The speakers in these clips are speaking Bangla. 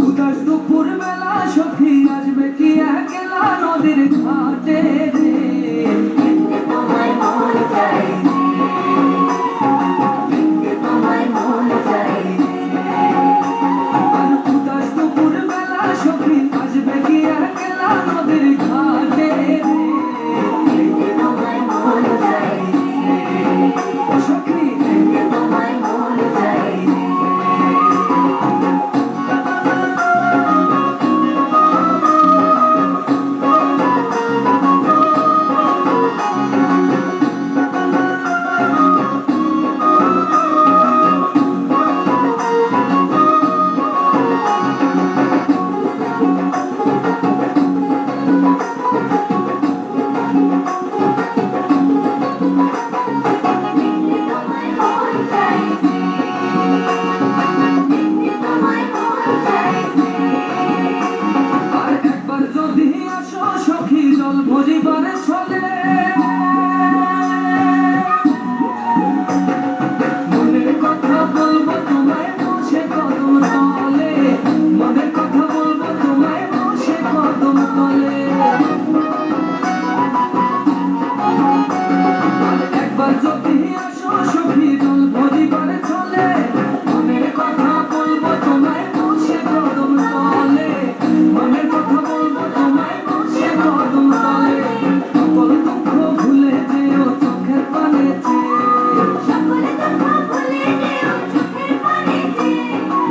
উদাস দুপুর বেলা সখী আসবে কি একলা নদীর ঘাটে রে, তোমায় মন চাই, তোমায় মন চাই। আর উদাস দুপুর বেলা সখী আসবে কি একলা নদীর ঘাটে রে, তোমায় মন চাই, ও সখী তোমায় মন চাই। আর একবার যদি আসো সখী জল ভরিবার ছলে, মনের কথা বলবো তোমায় বসে কদম তলে, মনের কথা বলবো তোমায় বসে কদম তলে। আর একবার যদি আসো সখী জল ভরিবার ছলে, মনের কথা বলবো তোমায় বসে কদম তলে, মনের কথা বলবো তোমায় বসে কদম তলে। সকল দুঃখ ভুলে যেও চোখের পানে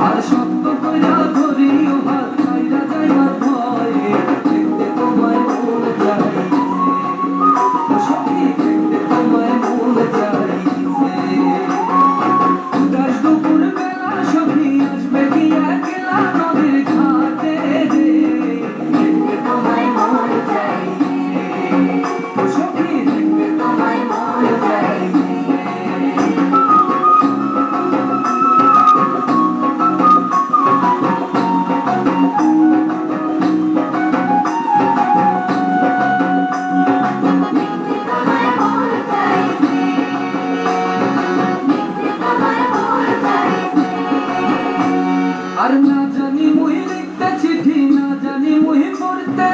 আর শক্ত কইরা ধরিও হাত ছাইরা যাইবার ভয়ে, দেখতে তোমায় মন চাইছে, ও সখী দেখতে তোমায় মন চাইছে। উদাস দুপুর বেলা সখী আসবে কি একলা নদীর ঘাটে রে, তোমায় মন চাই, ও সখী দেখতে তোমায় মন চাই। তোমায় মন চাই, তোমায় মন চাই। আর না জানি মুই লিখতে চিঠি, না জানি মুই পড়তে,